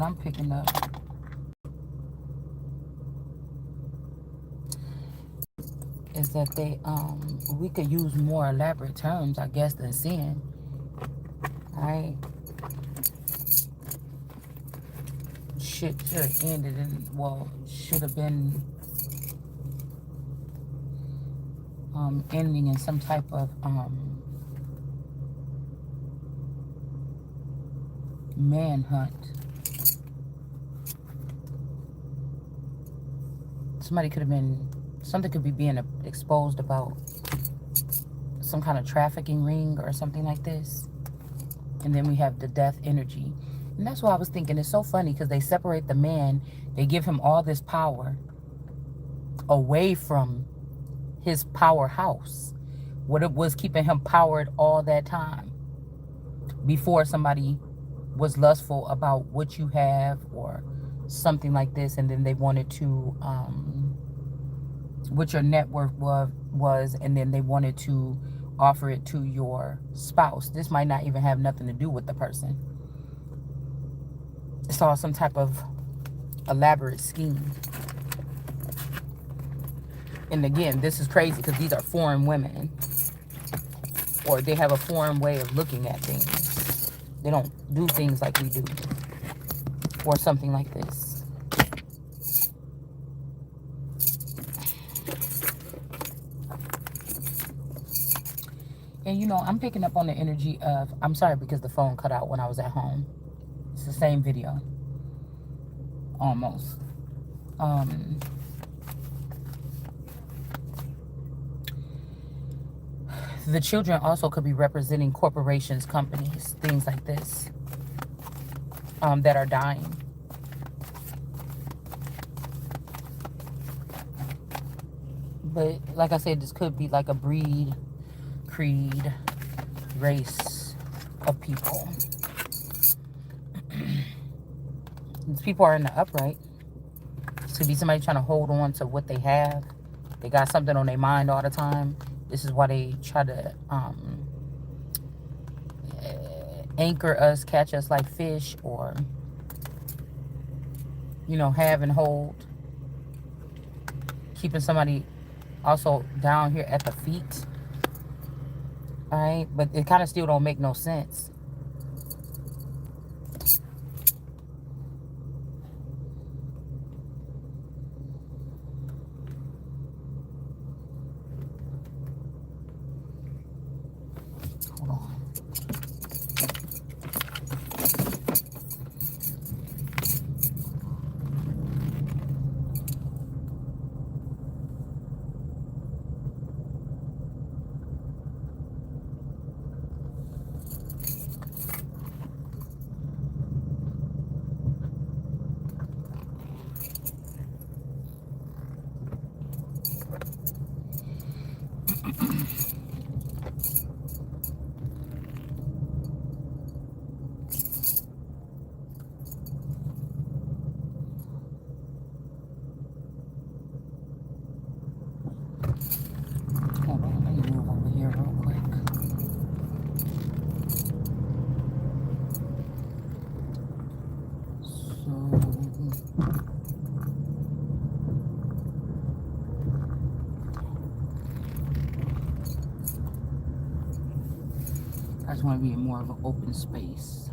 I'm picking up is that we could use more elaborate terms, I guess, than sin. Right? Shit should have ended in, well, should have been ending in some type of manhunt. Somebody could have been, something could be being exposed about some kind of trafficking ring or something like this. And then we have the death energy. And that's why I was thinking, it's so funny because they separate the man, they give him all this power away from his powerhouse. What it was keeping him powered all that time before somebody was lustful about what you have or something like this, and then they wanted to what your net worth was, and then they wanted to offer it to your spouse. This might not even have nothing to do with the person. It's all some type of elaborate scheme. And again, this is crazy because these are foreign women, or they have a foreign way of looking at things. They don't do things like we do, or something like this. And you know, I'm picking up on the energy of, I'm sorry because the phone cut out when I was at home. It's the same video. Almost. The children also could be representing corporations, companies, things like this, that are dying. But like I said, this could be like a breed, creed, race of people. These people are in the upright. This could be somebody trying to hold on to what they have. They got something on their mind all the time. This is why they try to anchor us, catch us like fish, or, you know, have and hold. Keeping somebody also down here at the feet. All right, but it kind of still don't make no sense. Hold on. Hold on, let me move over here real quick. I just want to be in more of an open space.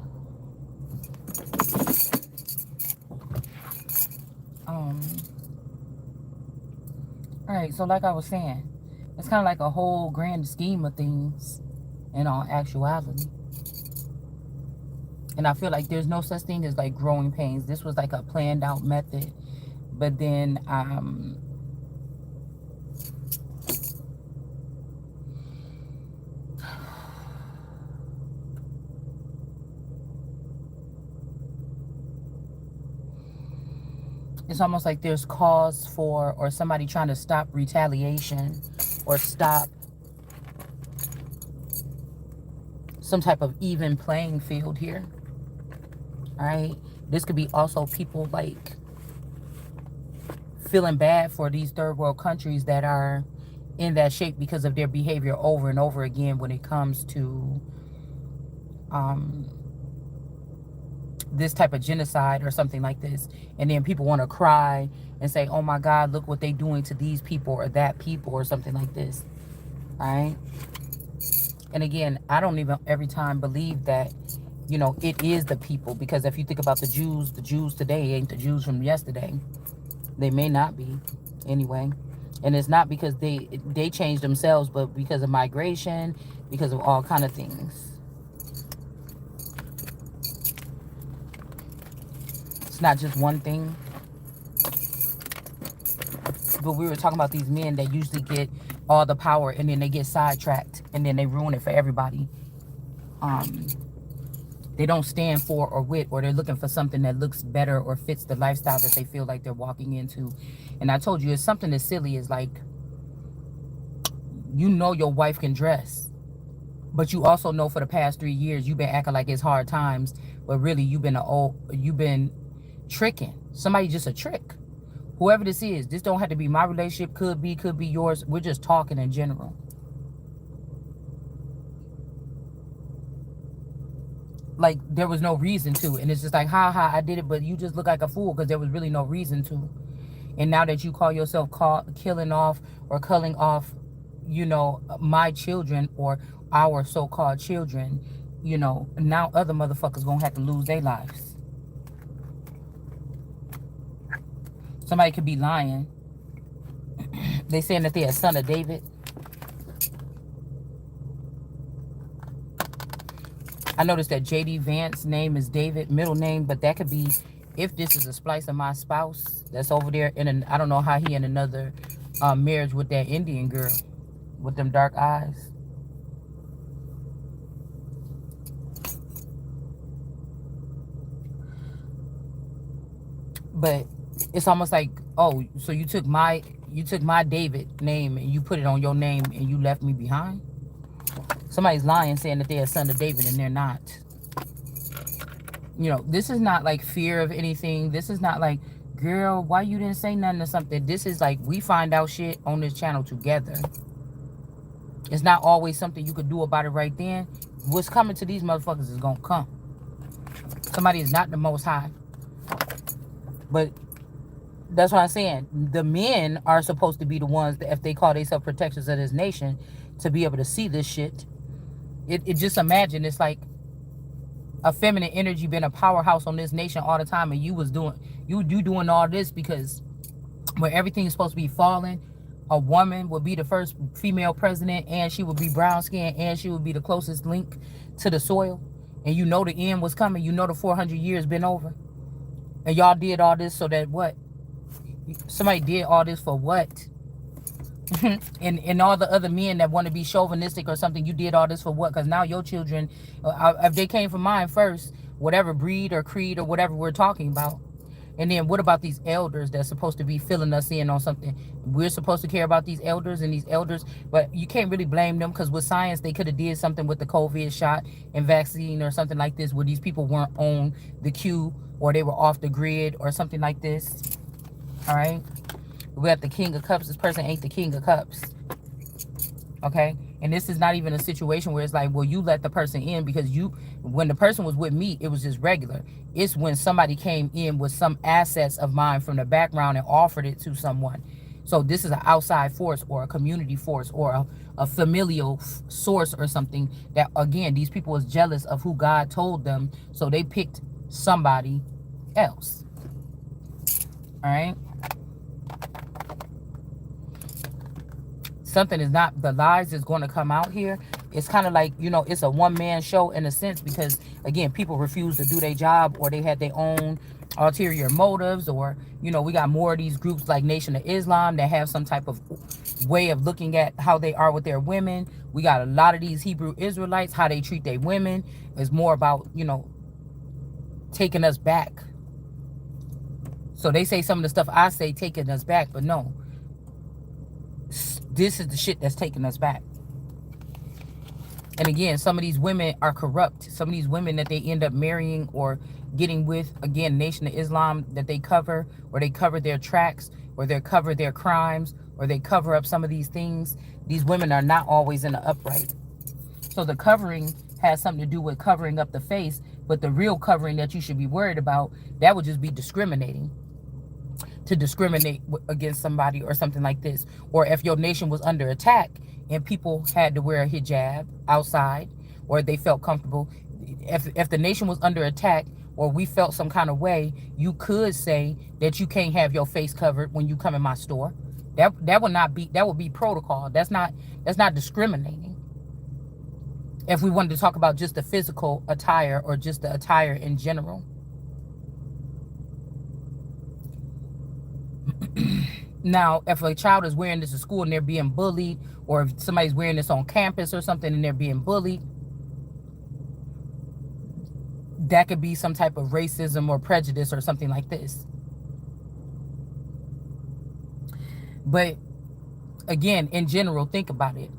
Alright, so like I was saying, it's kind of like a whole grand scheme of things in all actuality. And I feel like there's no such thing as like growing pains. This was like a planned out method. But then it's almost like there's cause for, or somebody trying to stop retaliation, or stop some type of even playing field here. All right, this could be also people like feeling bad for these third world countries that are in that shape because of their behavior over and over again when it comes to this type of genocide or something like this, and then people want to cry and say, oh my God, look what they doing to these people or that people or something like this. All right. And again, I don't even every time believe that, you know, it is the people, because if you think about the Jews today ain't the Jews from yesterday. They may not be anyway. And it's not because they changed themselves, but because of migration, because of all kind of things. It's not just one thing. But we were talking about these men that usually get all the power and then they get sidetracked and then they ruin it for everybody. They don't stand for or with, or they're looking for something that looks better or fits the lifestyle that they feel like they're walking into. And I told you, it's something as silly as like, you know your wife can dress, but you also know for the past 3 years you've been acting like it's hard times, but really you've been tricking. Somebody just a trick. Whoever this don't have to be my relationship, could be yours. We're just talking in general. Like there was no reason to, and it's just like, ha ha, I did it, but you just look like a fool because there was really no reason to. And now that you call yourself killing off or culling off, you know, my children or our so-called children, you know, now other motherfuckers gonna have to lose their lives. Somebody could be lying. They saying that they're a son of David. I noticed that J.D. Vance's name is David, middle name, but that could be, if this is a splice of my spouse that's over there, I don't know how he in another marriage with that Indian girl with them dark eyes. But it's almost like, oh, so you took my David name and you put it on your name and you left me behind? Somebody's lying saying that they're a son of David and they're not. You know, this is not like fear of anything. This is not like, girl, why you didn't say nothing or something. This is like, we find out shit on this channel together. It's not always something you could do about it right then. What's coming to these motherfuckers is gonna come. Somebody is not the Most High. But that's what I'm saying. The men are supposed to be the ones that, if they call themselves protectors of this nation, to be able to see this shit. It just imagine, it's like a feminine energy been a powerhouse on this nation all the time, and you doing all this because where everything's supposed to be falling, a woman would be the first female president, and she would be brown skinned, and she would be the closest link to the soil. And you know the end was coming. You know the 400 years been over. And y'all did all this so that what? Somebody did all this for what? and all the other men that want to be chauvinistic or something, you did all this for what? Because now your children, if they came from mine first, whatever breed or creed or whatever we're talking about. And then what about these elders that's supposed to be filling us in on something? We're supposed to care about these elders and these elders, but you can't really blame them, because with science, they could have did something with the COVID shot and vaccine or something like this, where these people weren't on the queue or they were off the grid or something like this. All right. We have the King of Cups. This person ain't the King of Cups. Okay. And this is not even a situation where it's like, well, you let the person in because when the person was with me, it was just regular. It's when somebody came in with some assets of mine from the background and offered it to someone. So this is an outside force or a community force or a familial source or something that, again, these people was jealous of who God told them. So they picked somebody else. All right. Something is not, the lies is going to come out here. It's kind of like, you know, it's a one-man show in a sense, because again, people refuse to do their job, or they had their own ulterior motives, or, you know, we got more of these groups like Nation of Islam that have some type of way of looking at how they are with their women. We got a lot of these Hebrew Israelites, how they treat their women is more about, you know, taking us back. So they say some of the stuff I say taking us back, but no. This is the shit that's taking us back. And again, some of these women are corrupt. Some of these women that they end up marrying or getting with, again, Nation of Islam, that they cover, or they cover their tracks, or they cover their crimes, or they cover up some of these things. These women are not always in the upright. So the covering has something to do with covering up the face, but the real covering that you should be worried about, that would just be discriminating, to discriminate against somebody or something like this. Or if your nation was under attack and people had to wear a hijab outside, or they felt comfortable, if the nation was under attack or we felt some kind of way, you could say that you can't have your face covered when you come in my store. That would not be, that would be protocol. That's not discriminating. If we wanted to talk about just the physical attire or just the attire in general. Now, if a child is wearing this at school and they're being bullied, or if somebody's wearing this on campus or something and they're being bullied, that could be some type of racism or prejudice or something like this. But again, in general, think about it.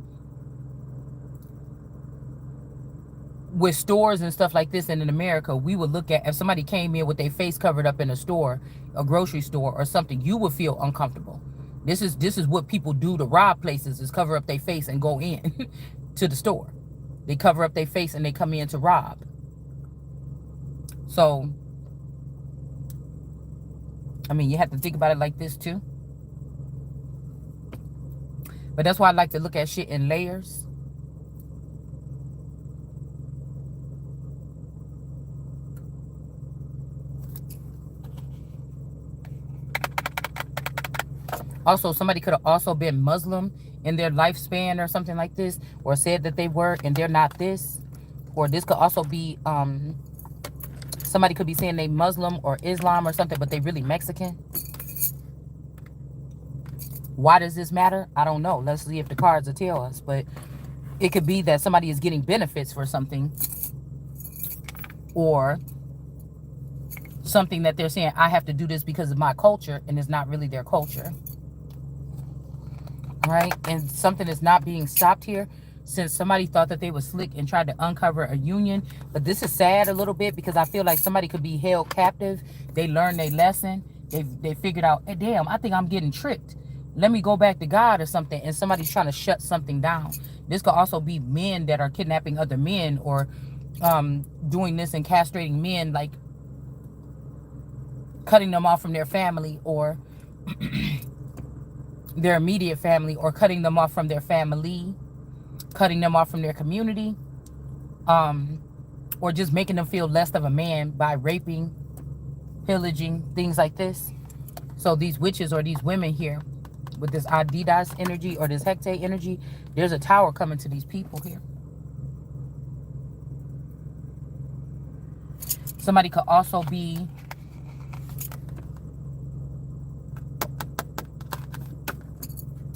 With stores and stuff like this, and in America, we would look at, if somebody came in with their face covered up in a store, a grocery store or something, you would feel uncomfortable. This is what people do to rob places, is cover up their face and go in to the store. They cover up their face and they come in to rob. So, I mean, you have to think about it like this too. But that's why I like to look at shit in layers. Also, somebody could have also been Muslim in their lifespan or something like this, or said that they were and they're not this. Or this could also be, somebody could be saying they Muslim or Islam or something, but they really Mexican. Why does this matter? I don't know. Let's see if the cards will tell us. But it could be that somebody is getting benefits for something, or something that they're saying, I have to do this because of my culture, and it's not really their culture. Right? And something is not being stopped here, since somebody thought that they were slick and tried to uncover a union. But this is sad a little bit, because I feel like somebody could be held captive. They learned their lesson. They figured out, hey, damn, I think I'm getting tricked. Let me go back to God or something. And somebody's trying to shut something down. This could also be men that are kidnapping other men, or doing this and castrating men, like cutting them off from their family, or their immediate family, or cutting them off from their family, cutting them off from their community, or just making them feel less of a man by raping, pillaging, things like this. So these witches or these women here with this Adidas energy or this Hecate energy, there's a tower coming to these people here. Somebody could also be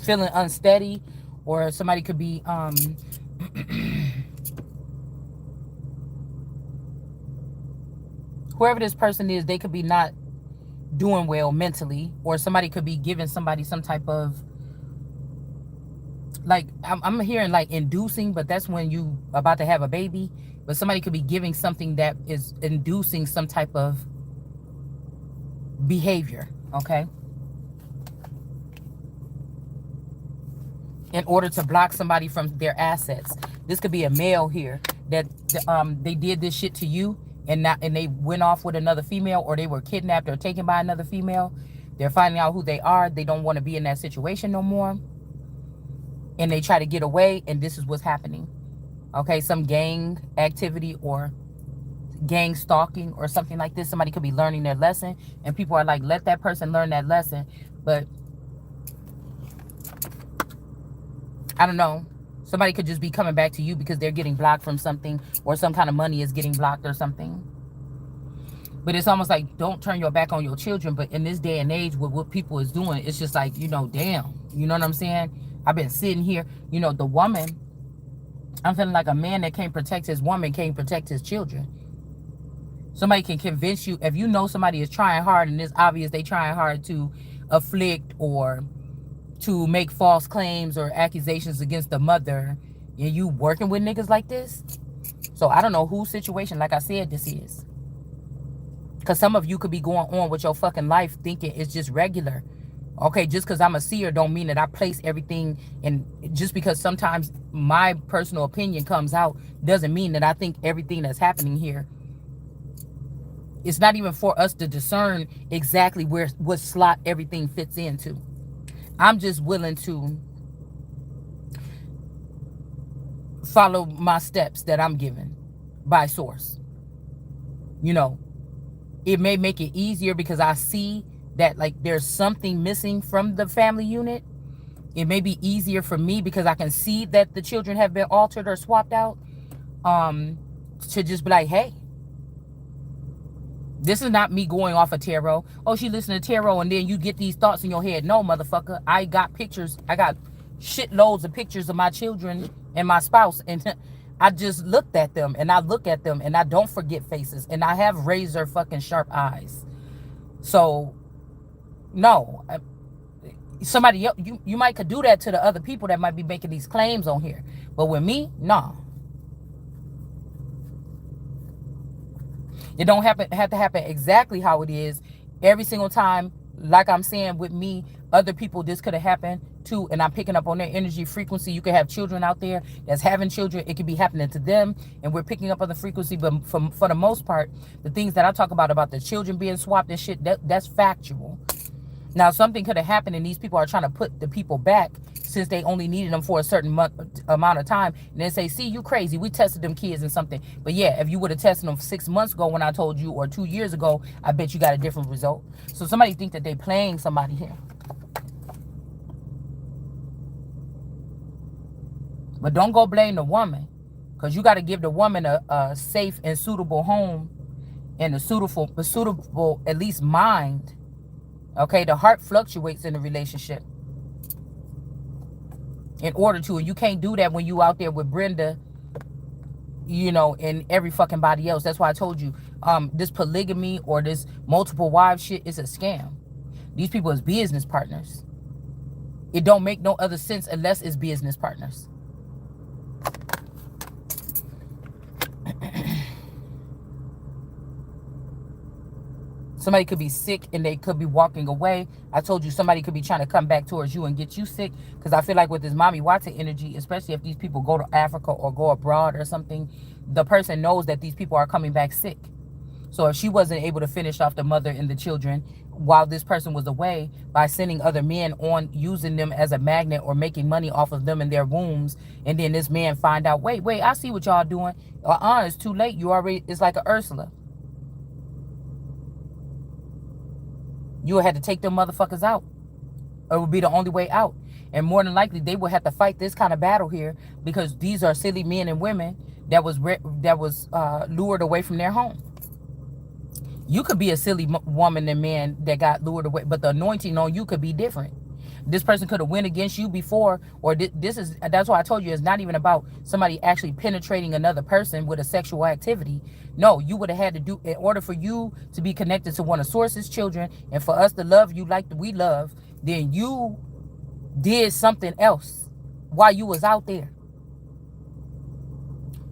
feeling unsteady, or somebody could be whoever this person is, they could be not doing well mentally, or somebody could be giving somebody some type of, like, I'm hearing like inducing, but that's when you about to have a baby. But somebody could be giving something that is inducing some type of behavior, okay, in order to block somebody from their assets. This could be a male here that they did this shit to you, and they went off with another female, or they were kidnapped or taken by another female. They're finding out who they are. They don't want to be in that situation no more, and they try to get away, and this is what's happening. Okay, some gang activity or gang stalking or something like this. Somebody could be learning their lesson, and people are like, let that person learn that lesson. But I don't know. Somebody could just be coming back to you because they're getting blocked from something, or some kind of money is getting blocked or something. But it's almost like, don't turn your back on your children. But in this day and age, with what people is doing, it's just like, damn. You know what I'm saying? I've been sitting here, the woman, I'm feeling like a man that can't protect his woman can't protect his children. Somebody can convince you, if you know somebody is trying hard and it's obvious they trying hard to afflict or to make false claims or accusations against the mother, and you working with niggas like this. So I don't know whose situation, like I said, this is. Because some of you could be going on with your fucking life thinking it's just regular. Okay, just because I'm a seer don't mean that I place everything in. Just because sometimes my personal opinion comes out doesn't mean that I think everything that's happening here. It's not even for us to discern exactly what slot everything fits into. I'm just willing to follow my steps that I'm given by source. You know, it may make it easier because I see that like there's something missing from the family unit. It may be easier for me because I can see that the children have been altered or swapped out. To just be like, hey, this is not me going off of tarot. Oh, she listened to tarot and then you get these thoughts in your head. No, motherfucker. I got pictures. I got shitloads of pictures of my children and my spouse. And I just looked at them and I look at them and I don't forget faces. And I have razor fucking sharp eyes. So, no. Somebody else, you might could do that to the other people that might be making these claims on here. But with me, no. It don't have to happen exactly how it is every single time. Like I'm saying with me, other people, this could have happened too, and I'm picking up on their energy frequency. You could have children out there that's having children. It could be happening to them, and we're picking up on the frequency. But for the most part, the things that I talk about the children being swapped and shit, that's factual. Now, something could have happened, and these people are trying to put the people back since they only needed them for a certain amount of time. And then say, see, you crazy. We tested them kids and something. But yeah, if you would have tested them 6 months ago when I told you, or 2 years ago, I bet you got a different result. So somebody think that they playing somebody here. But don't go blame the woman, because you got to give the woman a safe and suitable home and a suitable at least mind. Okay, the heart fluctuates in a relationship in order to, and you can't do that when you out there with Brenda, you know, and every fucking body else. That's why I told you, this polygamy or this multiple wives shit is a scam. These people is business partners. It don't make no other sense unless it's business partners. Somebody could be sick and they could be walking away. I told you somebody could be trying to come back towards you and get you sick. Because I feel like with this Mommy Wata energy, especially if these people go to Africa or go abroad or something, the person knows that these people are coming back sick. So if she wasn't able to finish off the mother and the children while this person was away by sending other men on, using them as a magnet or making money off of them in their wombs, and then this man find out, wait, I see what y'all doing. It's too late. You already, it's like a Ursula. You would have to take them motherfuckers out. It would be the only way out. And more than likely, they would have to fight this kind of battle here because these are silly men and women that was lured away from their home. You could be a silly woman and man that got lured away, but the anointing on you could be different. This person could have went against you before, or that's why I told you it's not even about somebody actually penetrating another person with a sexual activity. No, you would have had to do, in order for you to be connected to one of Source's children and for us to love you like we love, then you did something else while you was out there.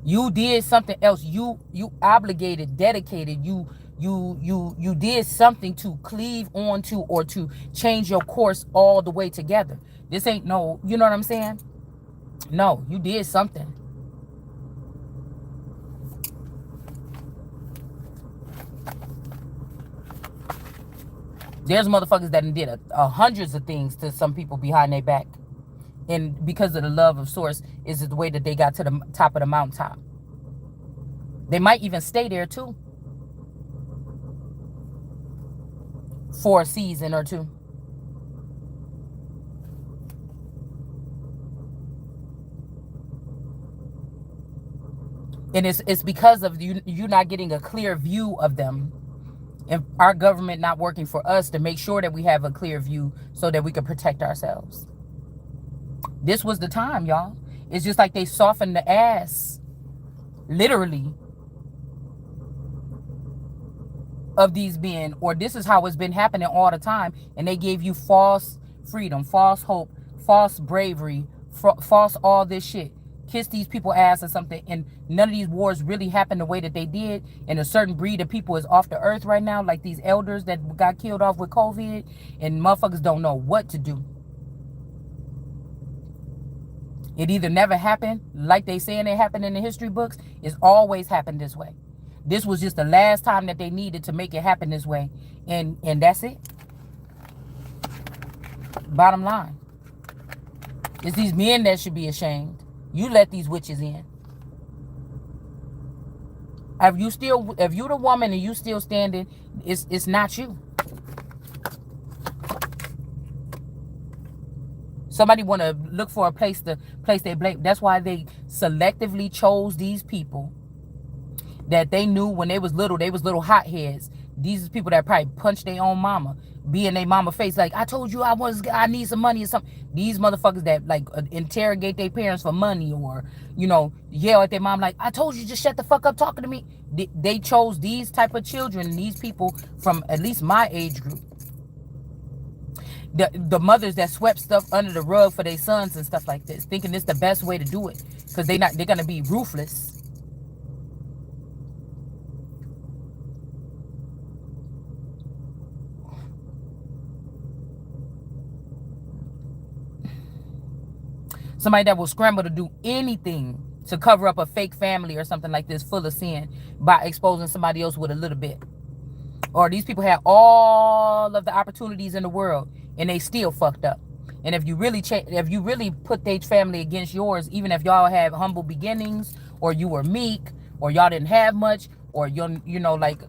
You did something else. You obligated, dedicated, you did something to cleave onto or to change your course all the way together. This ain't no, you know what I'm saying? No, you did something. There's motherfuckers that did hundreds of things to some people behind their back. And because of the love of Source is the way that they got to the top of the mountaintop. They might even stay there too. For a season or two. And it's because of you not getting a clear view of them. And our government not working for us to make sure that we have a clear view so that we can protect ourselves. This was the time, y'all. It's just like they softened the ass, literally, of these men, or this is how it's been happening all the time, and they gave you false freedom, false hope, false bravery, false all this shit kiss these people ass or something, and none of these wars really happened the way that they did, and a certain breed of people is off the earth right now, like these elders that got killed off with COVID, and motherfuckers don't know what to do. It either never happened, like they saying it happened in the history books. It's always happened this way. This was just the last time that they needed to make it happen this way, and that's it. Bottom line, it's these men that should be ashamed. You let these witches in. If you the woman and you still standing, it's not you. Somebody want to look for a place to place their blame. That's why they selectively chose these people that they knew when they was little hotheads. These are people that probably punched their own mama, be in their mama face like, I told you I need some money or something. These motherfuckers that like interrogate their parents for money, or yell at their mom like, I told you just shut the fuck up talking to me. They chose these type of children, these people from at least my age group. The mothers that swept stuff under the rug for their sons and stuff like this, thinking it's the best way to do it because they're gonna be ruthless. Somebody that will scramble to do anything to cover up a fake family or something like this full of sin by exposing somebody else with a little bit. Or these people had all of the opportunities in the world and they still fucked up. And if you really put their family against yours, even if y'all had humble beginnings, or you were meek, or y'all didn't have much, or like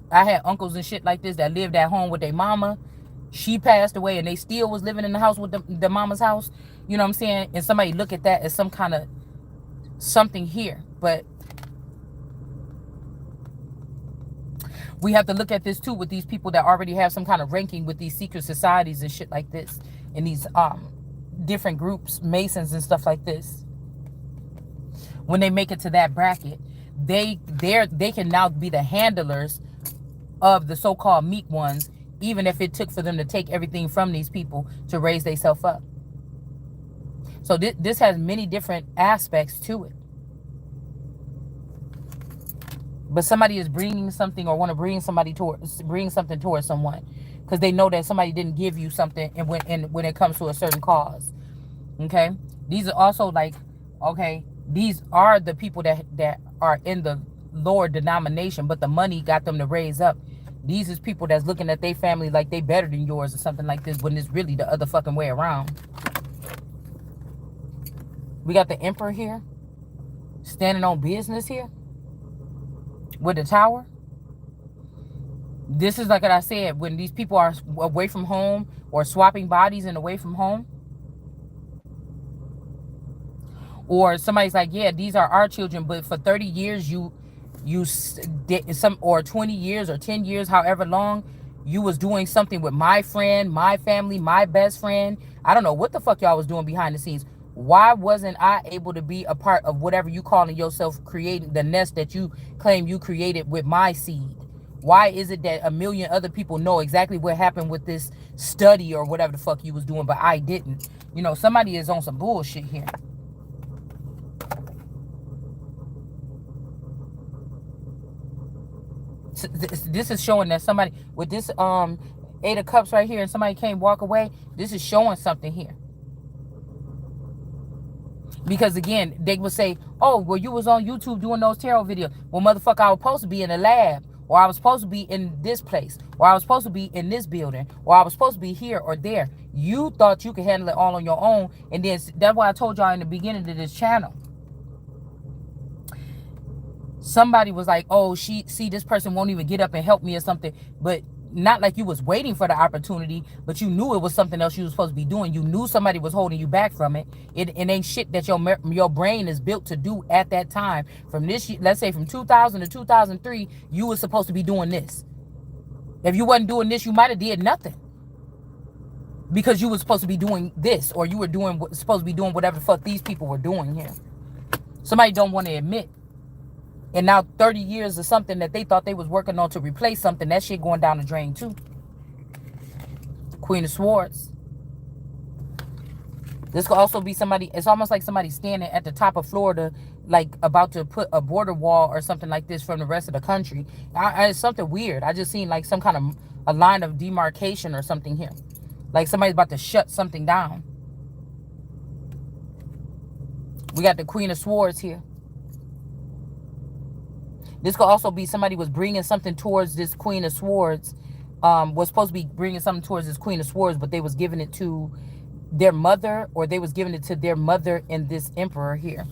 I had uncles and shit like this that lived at home with their mama. She passed away and they still was living in the house with the mama's house. You know what I'm saying? And somebody look at that as some kind of something here. But we have to look at this too with these people that already have some kind of ranking with these secret societies and shit like this. And these different groups, Masons and stuff like this. When they make it to that bracket, they can now be the handlers of the so-called meek ones, even if it took for them to take everything from these people to raise themselves up. So this has many different aspects to it. But somebody is bringing something or want to bring something towards someone because they know that somebody didn't give you something, and when it comes to a certain cause. Okay, these are also like, okay, these are the people that are in the lower denomination, but the money got them to raise up. These is people that's looking at their family like they better than yours or something like this, when it's really the other fucking way around. We got the Emperor here, standing on business here with the Tower. This is like what I said, when these people are away from home or swapping bodies and away from home. Or somebody's like, yeah, these are our children, but for 30 years you did some, or 20 years or 10 years, however long, you was doing something with my friend, my family, my best friend. I don't know what the fuck y'all was doing behind the scenes. Why wasn't I able to be a part of whatever you calling yourself creating, the nest that you claim you created with my seed? Why is it that a million other people know exactly what happened with this study or whatever the fuck you was doing, but I didn't? Somebody is on some bullshit here. This is showing that somebody with this Eight of Cups right here, and somebody can't walk away. This is showing something here. Because again, they would say, oh, well, you was on YouTube doing those tarot videos. Well, motherfucker, I was supposed to be in the lab, or I was supposed to be in this place, or I was supposed to be in this building, or I was supposed to be here or there. You thought you could handle it all on your own. And then that's why I told y'all in the beginning of this channel. Somebody was like, oh, this person won't even get up and help me or something. But not like you was waiting for the opportunity, but you knew it was something else you was supposed to be doing. You knew somebody was holding you back from it. It ain't shit that your brain is built to do at that time. From this, let's say from 2000 to 2003, you was supposed to be doing this. If you wasn't doing this, you might have did nothing. Because you was supposed to be doing this, or you were supposed to be doing whatever the fuck these people were doing here. Somebody don't want to admit. And now 30 years of something that they thought they was working on to replace something, that shit going down the drain too. Queen of Swords. This could also be somebody, it's almost like somebody standing at the top of Florida, like about to put a border wall or something like this from the rest of the country. It's something weird. I just seen like some kind of a line of demarcation or something here. Like somebody's about to shut something down. We got the Queen of Swords here. This could also be somebody was bringing something towards this Queen of Swords. Was supposed to be bringing something towards this Queen of Swords, but they was giving it to their mother, or they was giving it to their mother and this Emperor here.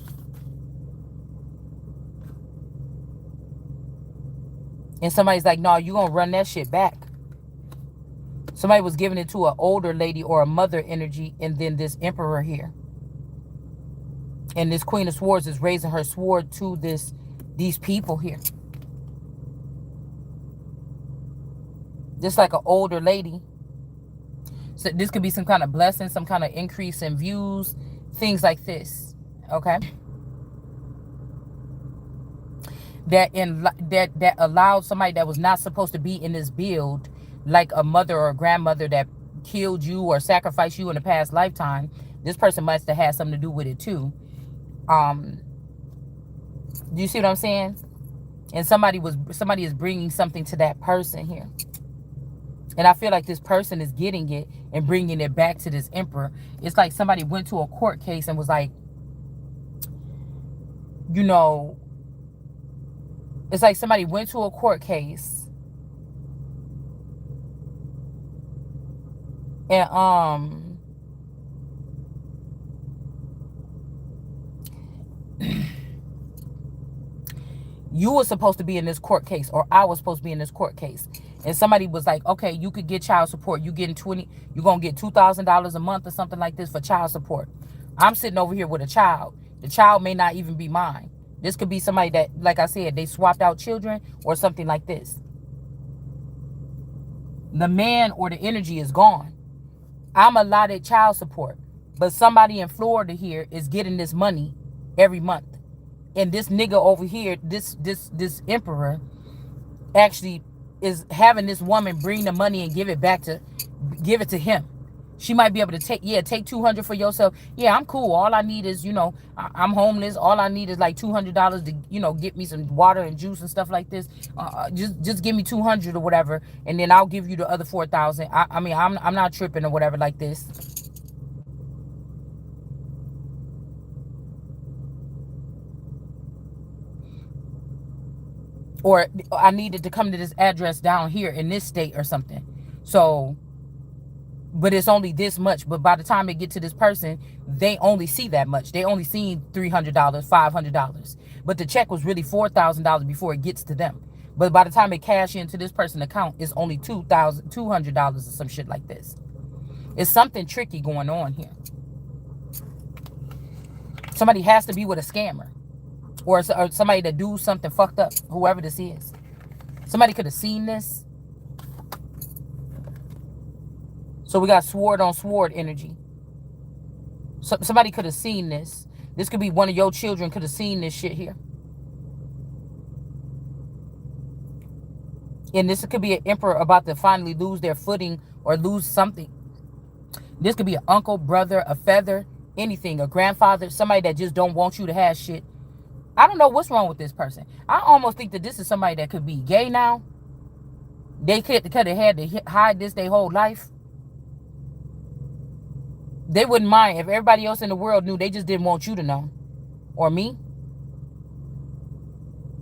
And somebody's like, no, you gonna run that shit back. Somebody was giving it to an older lady or a mother energy, and then this Emperor here. And this Queen of Swords is raising her sword to these people here. Just like an older lady. So this could be some kind of blessing, some kind of increase in views, things like this. Okay. That allowed somebody that was not supposed to be in this build, like a mother or a grandmother that killed you or sacrificed you in a past lifetime. This person must have had something to do with it too. Do you see what I'm saying? And somebody is bringing something to that person here. And I feel like this person is getting it and bringing it back to this Emperor. It's like somebody went to a court case and was like, you know, it's like somebody went to a court case and you were supposed to be in this court case, or I was supposed to be in this court case. And somebody was like, okay, you could get child support. You're going to get $2,000 a month or something like this for child support. I'm sitting over here with a child. The child may not even be mine. This could be somebody that, like I said, they swapped out children or something like this. The man or the energy is gone. I'm allotted child support, but somebody in Florida here is getting this money every month. And this nigga over here, this Emperor, actually is having this woman bring the money and give it to him. She might be able to take $200 for yourself. Yeah, I'm cool. All I need is, I'm homeless. All I need is like $200 to, get me some water and juice and stuff like this. Just give me $200 or whatever, and then I'll give you the other $4,000. I mean, I'm not tripping or whatever like this. Or I needed to come to this address down here in this state or something. So, but it's only this much. But by the time it get to this person, they only see that much. They only seen $300, $500. But the check was really $4,000 before it gets to them. But by the time it cash into this person's account, it's only $200 or some shit like this. It's something tricky going on here. Somebody has to be with a scammer. Or somebody that do something fucked up, whoever this is. Somebody could have seen this. So we got sword on sword energy. So somebody could have seen this. This could be one of your children could have seen this shit here. And this could be an emperor about to finally lose their footing or lose something. This could be an uncle, brother, a feather, anything, a grandfather, somebody that just don't want you to have shit. I don't know what's wrong with this person. I almost think that this is somebody that could be gay now. They could have had to hide this their whole life. They wouldn't mind if everybody else in the world knew. They just didn't want you to know. Or me.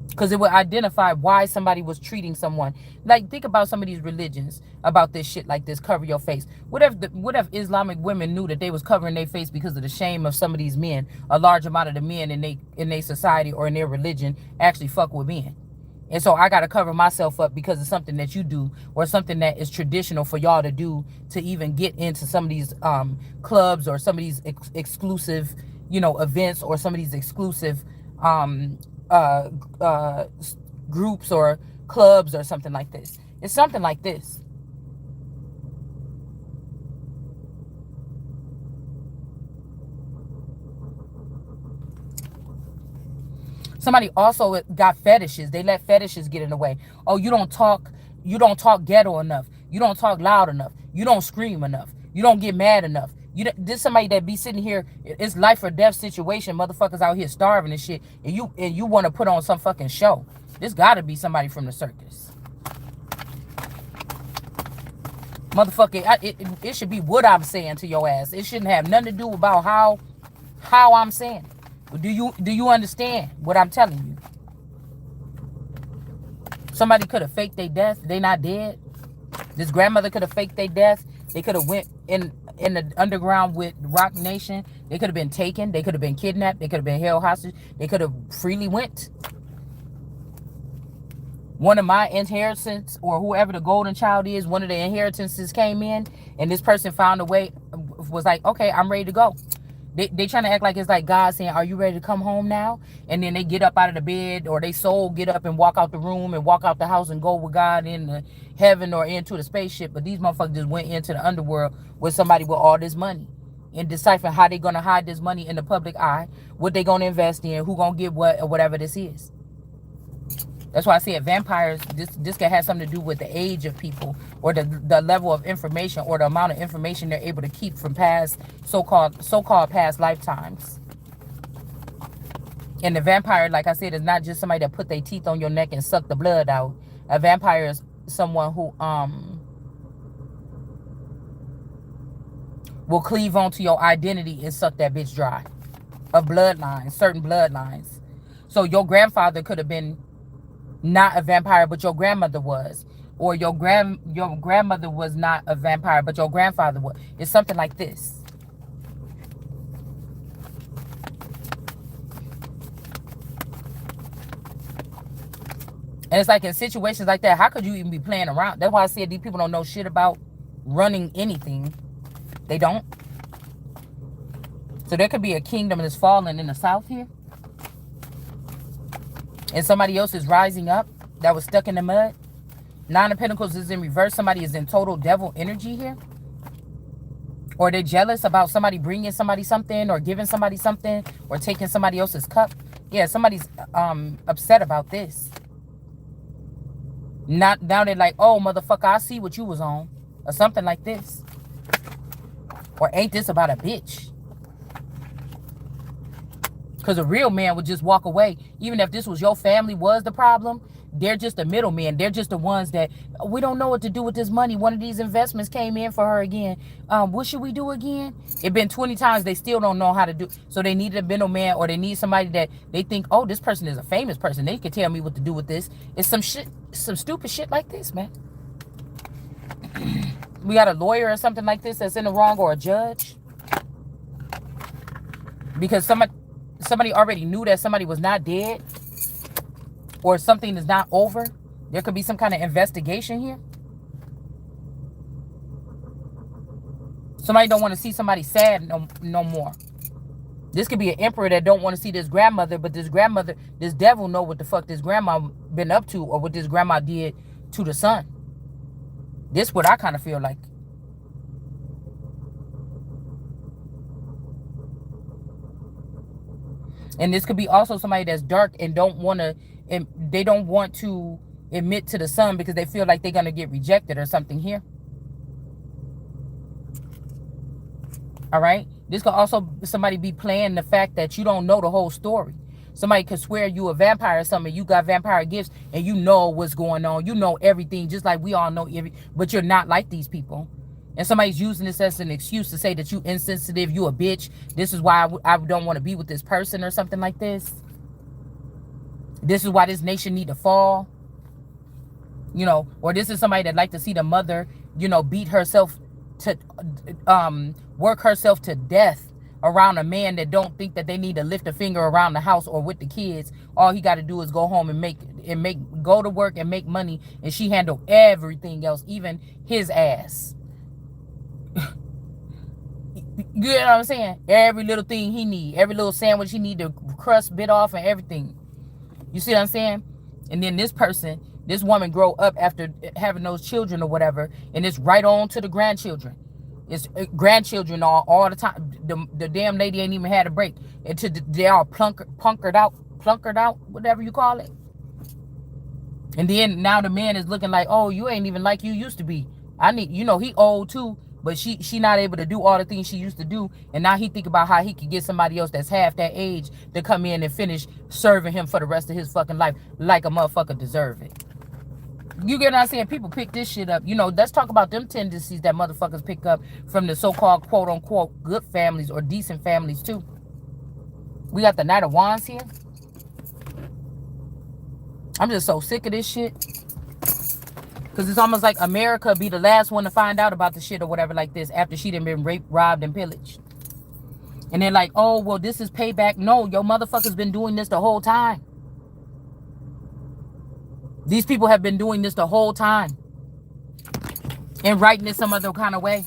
Because it would identify why somebody was treating someone. Like, think about some of these religions about this shit like this, cover your face. What if Islamic women knew that they was covering their face because of the shame of some of these men? A large amount of the men in their society or in their religion actually fuck with men. And so I got to cover myself up because of something that you do or something that is traditional for y'all to do to even get into some of these clubs or some of these exclusive, events or some of these exclusive groups or clubs or something like this. It's something like this. Somebody also got fetishes. They let fetishes get in the way. Oh, you don't talk ghetto enough. You don't talk loud enough. You don't scream enough. You don't get mad enough. This somebody that be sitting here, it's life or death situation. Motherfuckers out here starving and shit, and you want to put on some fucking show. This gotta be somebody from the circus. Motherfucker, it should be what I'm saying to your ass. It shouldn't have nothing to do about how I'm saying it. Do you understand what I'm telling you? Somebody could have faked their death. They not dead. This grandmother could have faked their death. They could have went in the underground with Rock Nation. They could have been taken. They could have been kidnapped. They could have been held hostage. They could have freely went. One of my inheritance, or whoever the golden child is, one of the inheritances came in, and this person found a way, was like, okay, I'm ready to go. They trying to act like it's like God saying, are you ready to come home now? And then they get up out of the bed, or they soul get up and walk out the room and walk out the house and go with God into heaven or into the spaceship. But these motherfuckers just went into the underworld with somebody with all this money and deciphering how they gonna hide this money in the public eye, what they gonna invest in, who gonna get what, or whatever this is. That's why I said vampires, this can have something to do with the age of people, or the level of information, or the amount of information they're able to keep from past so-called past lifetimes. And the vampire, like I said, is not just somebody that put their teeth on your neck and suck the blood out. A vampire is someone who will cleave onto your identity and suck that bitch dry. Of bloodlines, certain bloodlines. So your grandfather could have been not a vampire, but your grandmother was. Or your grandmother was not a vampire, but your grandfather was. It's something like this. And it's like in situations like that, how could you even be playing around? That's why I said these people don't know shit about running anything. They don't. So there could be a kingdom that's falling in the south here, and somebody else is rising up that was stuck in the mud. Nine of Pentacles is in reverse. Somebody is in total devil energy here. Or they're jealous about somebody bringing somebody something, or giving somebody something, or taking somebody else's cup. Yeah, somebody's upset about this. Now they're like, oh, motherfucker, I see what you was on. Or something like this. Or ain't this about a bitch? Because a real man would just walk away. Even if this was your family was the problem, they're just the middlemen. They're just the ones that, we don't know what to do with this money. One of these investments came in for her again. What should we do again? It's been 20 times. They still don't know how to do. So they need a middleman, or they need somebody that they think, oh, this person is a famous person. They can tell me what to do with this. It's some shit, some stupid shit like this, man. We got a lawyer or something like this that's in the wrong, or a judge. Because somebody already knew that somebody was not dead, or something is not over. There could be some kind of investigation here. Somebody don't want to see somebody sad no more. This could be an emperor that don't want to see this grandmother, but this grandmother, this devil know what the fuck this grandma been up to, or what this grandma did to the son. This what I kind of feel like. And this could be also somebody that's dark and don't want to, and they don't want to admit to the sun because they feel like they're going to get rejected or something here. All right. This could also somebody be playing the fact that you don't know the whole story. Somebody could swear you a vampire or something. You got vampire gifts and you know what's going on. You know everything, just like we all know but you're not like these people. And somebody's using this as an excuse to say that you insensitive, you a bitch. This is why I don't want to be with this person or something like this. This is why this nation need to fall. You know, or this is somebody that like to see the mother, you know, beat herself to, work herself to death around a man that don't think that they need to lift a finger around the house or with the kids. All he got to do is go home and go to work and make money, and she handle everything else, even his ass. You know what I'm saying? Every little thing he need, every little sandwich he need, the crust bit off and everything. You see what I'm saying? And then this person, this woman grow up after having those children or whatever, and it's right on to the grandchildren. It's grandchildren all the time. The damn lady ain't even had a break. They all plunkered out, whatever you call it. And then now the man is looking like, oh, you ain't even like you used to be. You know, he old too. but she not able to do all the things she used to do, and now he think about how he could get somebody else that's half that age to come in and finish serving him for the rest of his fucking life like a motherfucker deserve it. You get what I'm saying? People pick this shit up. You know, let's talk about them tendencies that motherfuckers pick up from the so-called quote-unquote good families or decent families too. We got the Knight of Wands here. I'm just so sick of this shit. Because it's almost like America be the last one to find out about the shit or whatever like this after she done been raped, robbed, and pillaged. And they're like, oh, well, this is payback. No, your motherfuckers been doing this the whole time. These people have been doing this the whole time. And writing it some other kind of way.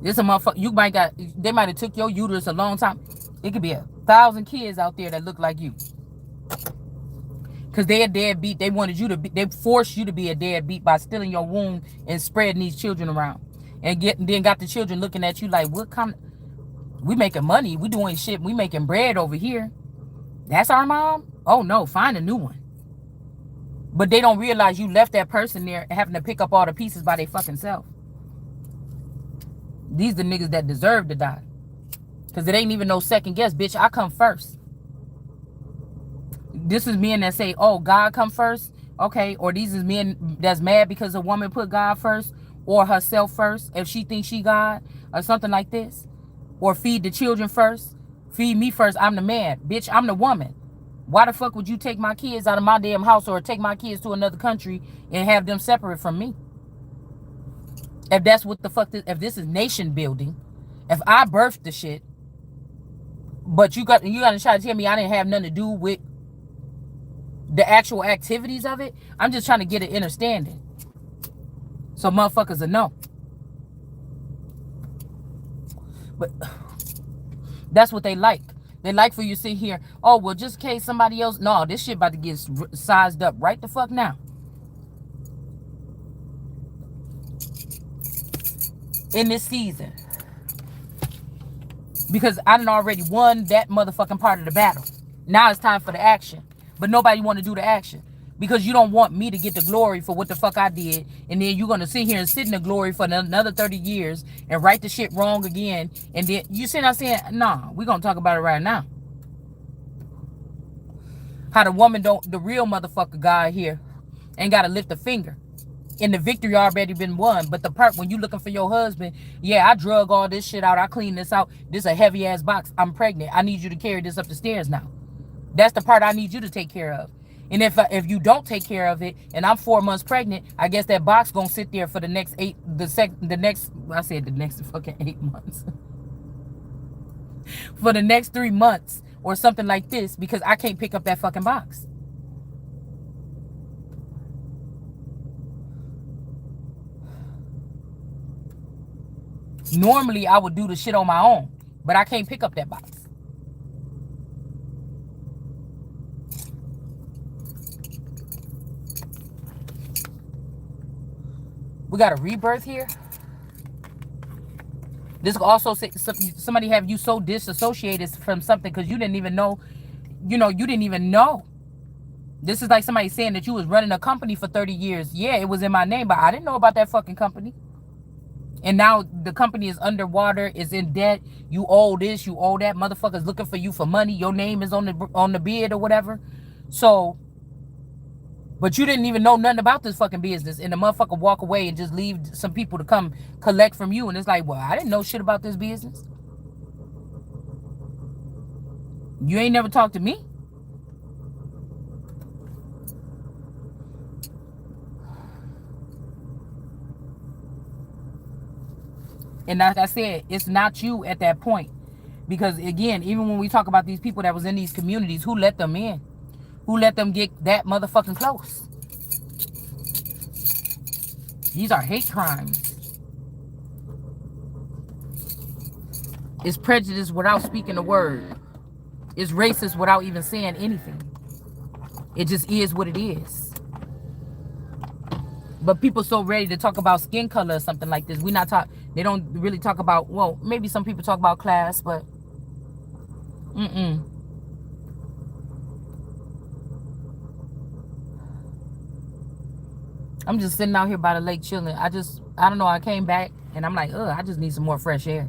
This a motherfucker. You might got. They might have took your uterus a long time. It could be 1,000 kids out there that look like you. Cause they a deadbeat. They wanted you to be. They forced you to be a deadbeat by stealing your womb and spreading these children around, and then got the children looking at you like, what kind? We making money. We doing shit. We making bread over here. That's our mom. Oh no, find a new one. But they don't realize you left that person there having to pick up all the pieces by their fucking self. These the niggas that deserve to die. Because it ain't even no second guess, bitch. I come first. This is men that say, oh, God come first. Okay. Or these is men that's mad because a woman put God first or herself first if she thinks she God or something like this. Or feed the children first. Feed me first. I'm the man. Bitch, I'm the woman. Why the fuck would you take my kids out of my damn house or take my kids to another country and have them separate from me? If that's what the fuck, if this is nation building, if I birthed the shit, but you got to try to tell me I didn't have nothing to do with the actual activities of it. I'm just trying to get an understanding. So motherfuckers will know. But that's what they like. They like for you to sit here, oh, well, just in case somebody else. No, this shit about to get sized up right the fuck now. In this season. Because I done already won that motherfucking part of the battle. Now it's time for the action. But nobody want to do the action. Because you don't want me to get the glory for what the fuck I did. And then you're going to sit here and sit in the glory for another 30 years and write the shit wrong again. And then you see what I'm saying? Nah, we're going to talk about it right now. How the woman the real motherfucker guy here ain't got to lift a finger. And the victory already been won. But the part when you looking for your husband, yeah, I drug all this shit out. I cleaned this out. This a heavy ass box. I'm pregnant. I need you to carry this up the stairs now. That's the part I need you to take care of. And if you don't take care of it, and I'm 4 months pregnant, I guess that box gonna sit there for the next fucking 8 months. For the next 3 months or something like this, because I can't pick up that fucking box. Normally, I would do the shit on my own, but I can't pick up that box. We got a rebirth here. This could also say somebody have you so disassociated from something because you didn't even know, you didn't even know. This is like somebody saying that you was running a company for 30 years. Yeah, it was in my name, but I didn't know about that fucking company. And now the company is underwater, is in debt. You owe this, you owe that. Motherfuckers looking for you for money. Your name is on the bid or whatever. So, but you didn't even know nothing about this fucking business. And the motherfucker walk away and just leave some people to come collect from you. And it's like, well, I didn't know shit about this business. You ain't never talked to me. And like I said, it's not you at that point. Because again, even when we talk about these people that was in these communities, who let them in? Who let them get that motherfucking close? These are hate crimes. It's prejudice without speaking a word. It's racist without even saying anything. It just is what it is. But people so ready to talk about skin color or something like this. They don't really talk about, well, maybe some people talk about class, but Mm-mm. I'm just sitting out here by the lake chilling. I don't know. I came back and I'm like, ugh, I just need some more fresh air.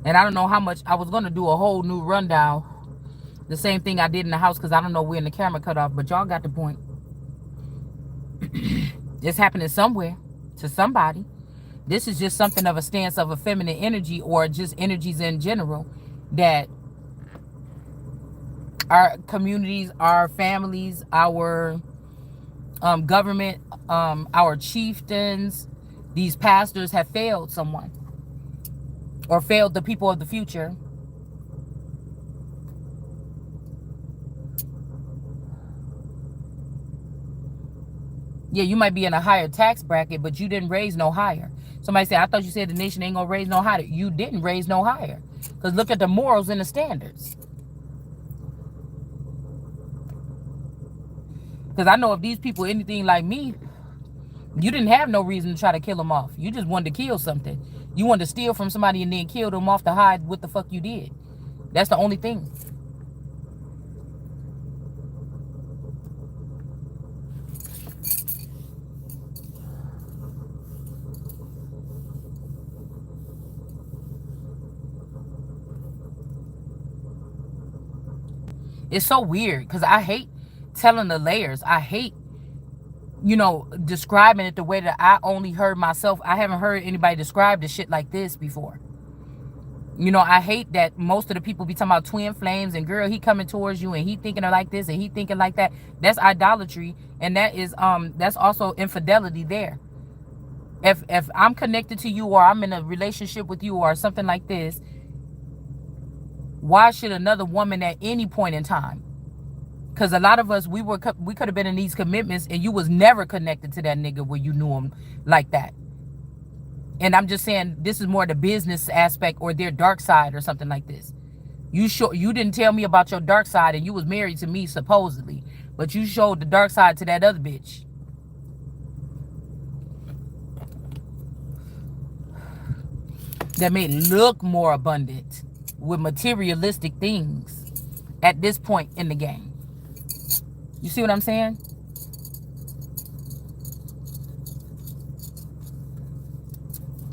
And I don't know how much. I was going to do a whole new rundown. The same thing I did in the house because I don't know when the camera cut off. But y'all got the point. It's happening somewhere to somebody. This is just something of a stance of a feminine energy or just energies in general that our communities, our families, our government, our chieftains, these pastors have failed someone or failed the people of the future. Yeah, you might be in a higher tax bracket, but you didn't raise no higher. Somebody said, I thought you said the nation ain't gonna raise no higher. You didn't raise no higher. Because look at the morals and the standards. Because I know if these people anything like me, you didn't have no reason to try to kill them off. You just wanted to kill something. You wanted to steal from somebody and then kill them off to hide what the fuck you did. That's the only thing. It's so weird because I hate telling the layers. I hate, describing it the way that I only heard myself. I haven't heard anybody describe the shit like this before. I hate that most of the people be talking about twin flames and girl, he coming towards you and he thinking like this and he thinking like that. That's idolatry, and that's also infidelity there. If I'm connected to you or I'm in a relationship with you or something like this, why should another woman at any point in time? Because a lot of us, we could have been in these commitments and you was never connected to that nigga where you knew him like that. And I'm just saying this is more the business aspect or their dark side or something like this. You didn't tell me about your dark side and you was married to me supposedly, but you showed the dark side to that other bitch. That made it look more abundant with materialistic things at this point in the game. You see what I'm saying?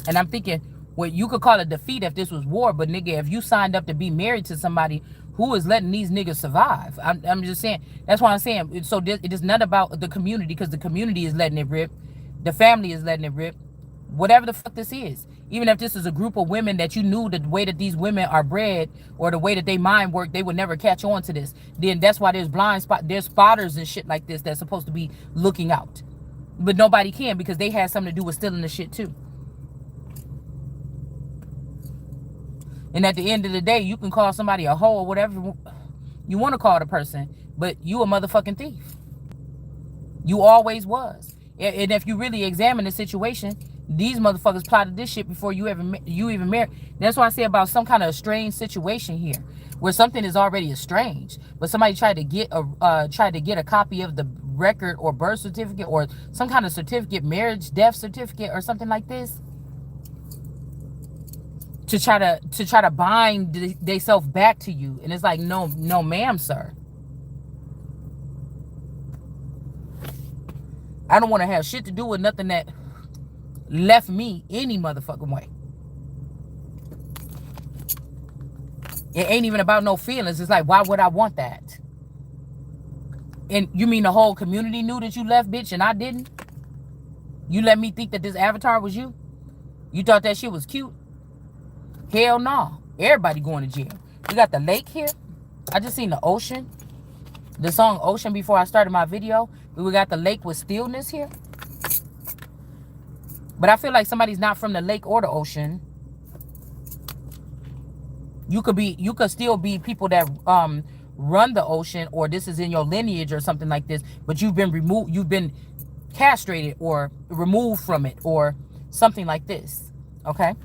And I'm thinking, well, you could call it defeat if this was war, but nigga, if you signed up to be married to somebody who is letting these niggas survive, I'm just saying. That's why I'm saying. So it is not about the community because the community is letting it rip, the family is letting it rip, whatever the fuck this is. Even if this is a group of women that you knew the way that these women are bred or the way that they mind work, they would never catch on to this. Then that's why there's there's spotters and shit like this that's supposed to be looking out, but nobody can because they had something to do with stealing the shit too. And at the end of the day, you can call somebody a hoe or whatever you want to call the person, but you a motherfucking thief. You always was. And if you really examine the situation, these motherfuckers plotted this shit before you even married. That's why I say about some kind of estranged situation here, where something is already estranged, but somebody tried to get a copy of the record or birth certificate or some kind of certificate, marriage, death certificate, or something like this, to try to bind themselves back to you. And it's like, no ma'am, sir. I don't want to have shit to do with nothing that left me any motherfucking way. It ain't even about no feelings. It's like, why would I want that? And you mean the whole community knew that you left, bitch, and I didn't? You let me think that this avatar was you? You thought that shit was cute? Hell no. Everybody going to jail. We got the lake here. I just seen the ocean. The song Ocean before I started my video. We got the lake with stillness here. But I feel like somebody's not from the lake or the ocean. You could still be people that run the ocean, or this is in your lineage or something like this, but you've been castrated or removed from it or something like this. Okay?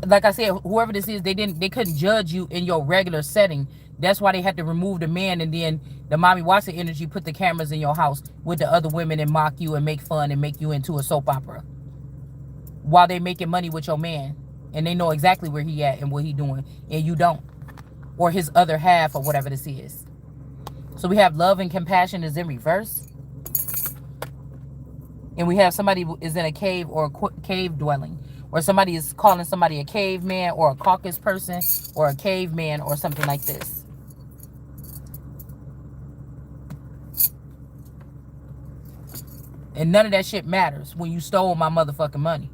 Like I said, whoever this is, they couldn't judge you in your regular setting. That's why they had to remove the man, and then the Mommy Watson energy put the cameras in your house with the other women and mock you and make fun and make you into a soap opera while they making money with your man, and they know exactly where he at and what he doing, and you don't, or his other half or whatever this is. So we have love and compassion is in reverse, and we have somebody who is in a cave or a cave dwelling, or somebody is calling somebody a caveman or a caucus person or a caveman or something like this. And none of that shit matters when you stole my motherfucking money,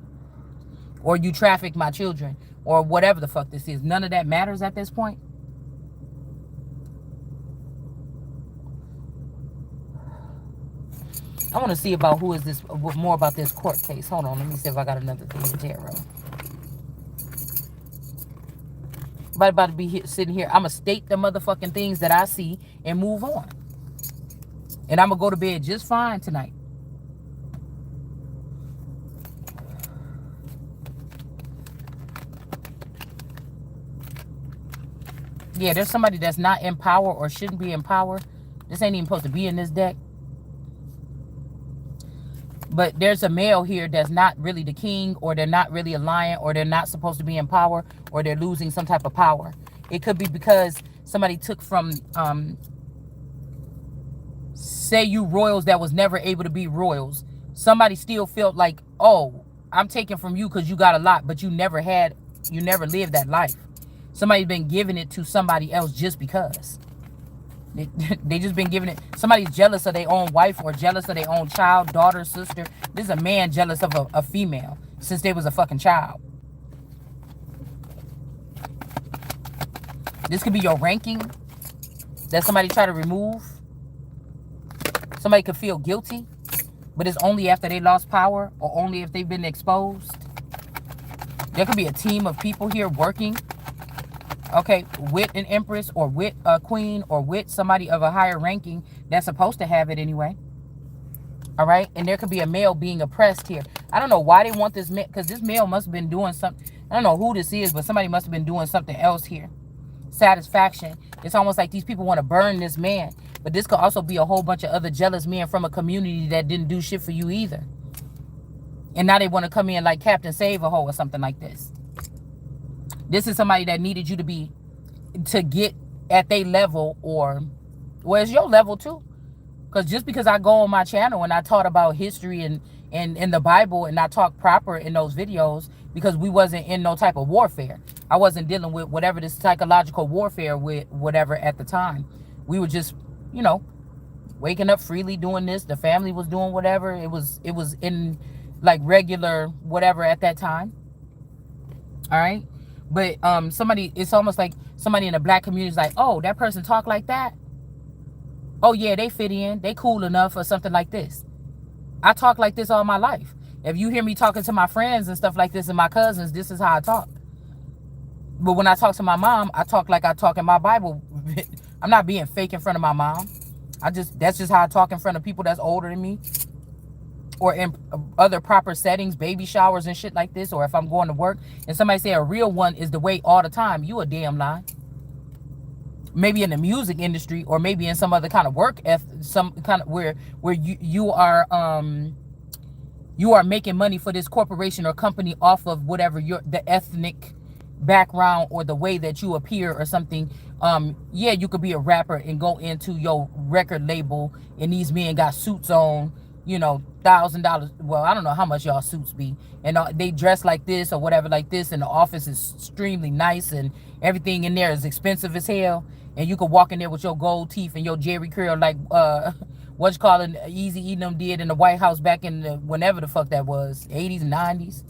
or you trafficked my children, or whatever the fuck this is. None of that matters at this point. I want to see about who is this, more about this court case. Hold on, let me see if I got another thing in tarot. But about to be sitting here, I'm going to state the motherfucking things that I see and move on. And I'm going to go to bed just fine tonight. Yeah, there's somebody that's not in power or shouldn't be in power. This ain't even supposed to be in this deck. But there's a male here that's not really the king, or they're not really a lion, or they're not supposed to be in power, or they're losing some type of power. It could be because somebody took from, say you royals that was never able to be royals. Somebody still felt like, oh, I'm taking from you because you got a lot, but you never lived that life. Somebody's been giving it to somebody else just because. They just been giving it. Somebody's jealous of their own wife, or jealous of their own child, daughter, sister. This is a man jealous of a female since they was a fucking child. This could be your ranking that somebody try to remove. Somebody could feel guilty, but it's only after they lost power, or only if they've been exposed. There could be a team of people here working, okay, with an empress, or with a queen, or with somebody of a higher ranking that's supposed to have it anyway. All right, and there could be a male being oppressed here. I don't know why they want this male, because this male must have been doing something. I don't know who this is, but somebody must have been doing something else here. Satisfaction. It's almost like these people want to burn this man, but this could also be a whole bunch of other jealous men from a community that didn't do shit for you either, and now they want to come in like Captain Save-A-Ho or something like this. This is somebody that needed you to get at their level, or, well, it's your level too. Because just because I go on my channel and I taught about history and the Bible, and I talk proper in those videos, because we wasn't in no type of warfare. I wasn't dealing with whatever this psychological warfare with whatever at the time. We were just, you know, waking up freely doing this. The family was doing whatever. It was in like regular whatever at that time. All right. But somebody, it's almost like somebody in the black community is like, oh, that person talk like that? Oh, yeah, they fit in. They cool enough, or something like this. I talk like this all my life. If you hear me talking to my friends and stuff like this and my cousins, this is how I talk. But when I talk to my mom, I talk like I talk in my Bible. I'm not being fake in front of my mom. That's just how I talk in front of people that's older than me, or in other proper settings, baby showers and shit like this, or if I'm going to work and somebody say a real one is the way all the time, you a damn lie. Maybe in the music industry, or maybe in some other kind of work, some kind of where you are making money for this corporation or company off of whatever the ethnic background or the way that you appear or something. Yeah, you could be a rapper and go into your record label, and these men got suits on, you know, $1,000. Well, I don't know how much y'all suits be, and they dress like this or whatever like this, and the office is extremely nice, and everything in there is expensive as hell, and you could walk in there with your gold teeth and your Jerry curl like what you call it, Easy Eating them did in the White House back in the, whenever the fuck that was, 80s and 90s.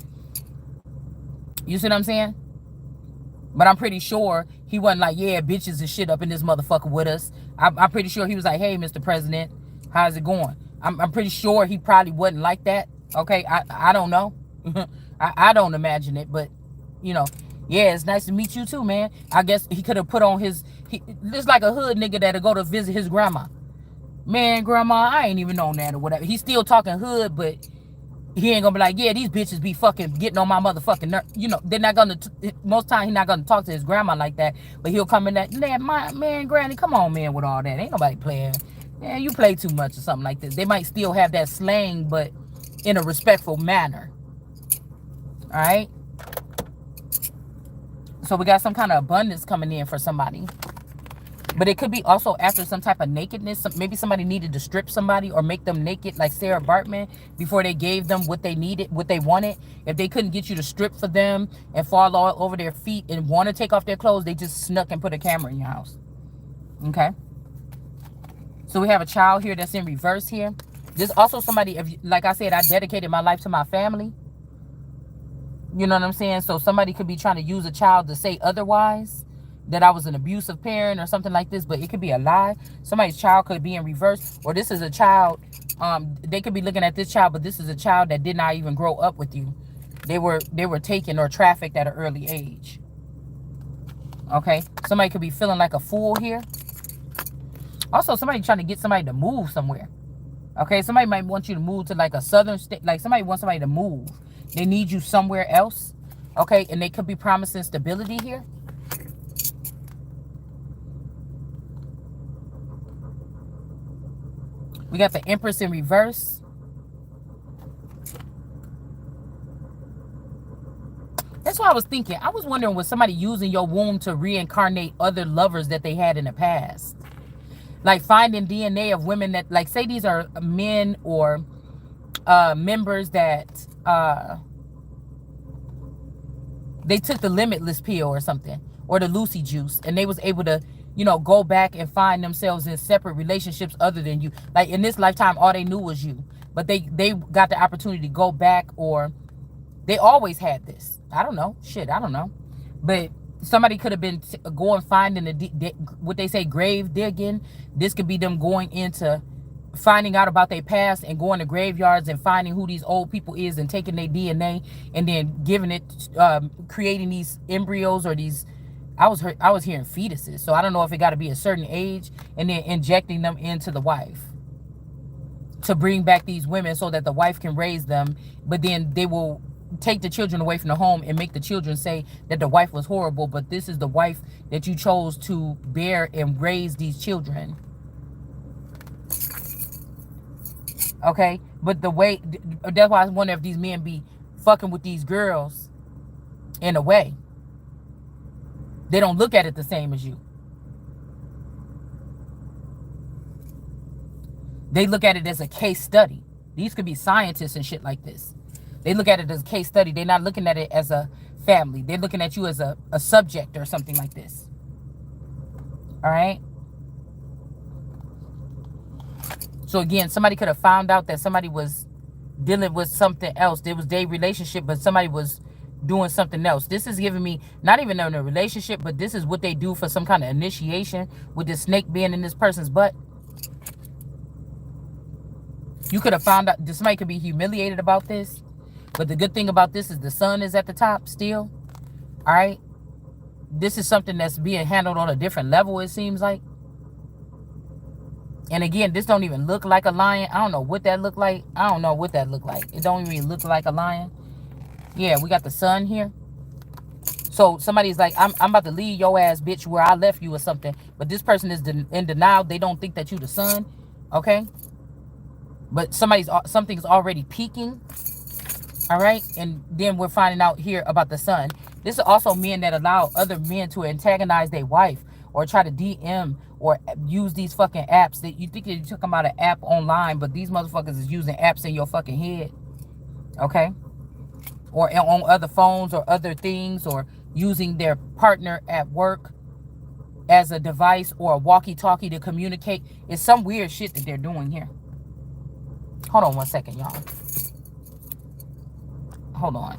You see what I'm saying? But I'm pretty sure he wasn't like, yeah, bitches and shit up in this motherfucker with us. I'm pretty sure he was like, hey, Mr. President, how's it going? I'm pretty sure he probably wasn't like that. Okay, I don't know. I don't imagine it, but, you know, yeah, it's nice to meet you too, man. I guess he could have put on just like a hood nigga that'll go to visit his grandma. Man, grandma, I ain't even known that or whatever. He's still talking hood, but he ain't gonna be like, yeah, these bitches be fucking getting on my motherfucking nerve. You know, they're not gonna, most time he's not gonna talk to his grandma like that, but he'll come in that, man, granny, come on, man, with all that. Ain't nobody playing. Man, you play too much or something like this. They might still have that slang, but in a respectful manner. All right? So we got some kind of abundance coming in for somebody. But it could be also after some type of nakedness. Maybe somebody needed to strip somebody or make them naked, like Sarah Bartman, before they gave them what they needed, what they wanted. If they couldn't get you to strip for them and fall all over their feet and want to take off their clothes, they just snuck and put a camera in your house. Okay? So we have a child here that's in reverse here. There's also somebody, like I said, I dedicated my life to my family. You know what I'm saying? So somebody could be trying to use a child to say otherwise, that I was an abusive parent or something like this, but it could be a lie. Somebody's child could be in reverse, or this is a child, they could be looking at this child, but this is a child that did not even grow up with you. They were taken or trafficked at an early age. Okay? Somebody could be feeling like a fool here. Also, somebody trying to get somebody to move somewhere. Okay? Somebody might want you to move to like a southern state. Like somebody wants somebody to move. They need you somewhere else. Okay? And they could be promising stability here. We got the Empress in reverse. That's what I was thinking. I was wondering, was somebody using your womb to reincarnate other lovers that they had in the past? Like finding DNA of women that, like, say these are men or members that they took the limitless pill or something, or the Lucy juice, and they was able to, you know, go back and find themselves in separate relationships other than you. Like in this lifetime, all they knew was you, but they got the opportunity to go back, or they always had this. I don't know. Shit, I don't know. But somebody could have been going finding what they say, grave digging. This could be them going into finding out about their past and going to graveyards and finding who these old people is and taking their DNA and then giving it, creating these embryos or these, I was hearing fetuses. So I don't know if it got to be a certain age, and then injecting them into the wife to bring back these women so that the wife can raise them. But then they will take the children away from the home and make the children say that the wife was horrible, but this is the wife that you chose to bear and raise these children. Okay? But the way, that's why I wonder if these men be fucking with these girls in a way. They don't look at it the same as you. They look at it as a case study. These could be scientists and shit like this. They look at it as a case study. They're not looking at it as a family. They're looking at you as a subject or something like this. All right? So again, somebody could have found out that somebody was dealing with something else. There was their relationship, but somebody was doing something else. This is giving me not even in a relationship, but this is what they do for some kind of initiation with this snake being in this person's butt. You could have found out, somebody could be humiliated about this, but the good thing about this is the sun is at the top still. All right? This is something that's being handled on a different level, it seems like. And again, this don't even look like a lion. I don't know what that look like. I don't know what that look like. It don't even look like a lion. Yeah, we got the sun here. So somebody's like, I'm about to leave your ass, bitch, where I left you or something. But this person is in denial. They don't think that you the sun. Okay? But something's already peaking. All right? And then we're finding out here about the sun. This is also men that allow other men to antagonize their wife or try to DM or use these fucking apps that you think you're talking about an app online, but these motherfuckers is using apps in your fucking head. Okay? Or on other phones or other things, or using their partner at work as a device or a walkie-talkie to communicate. It's some weird shit that they're doing here. Hold on one second, y'all. Hold on.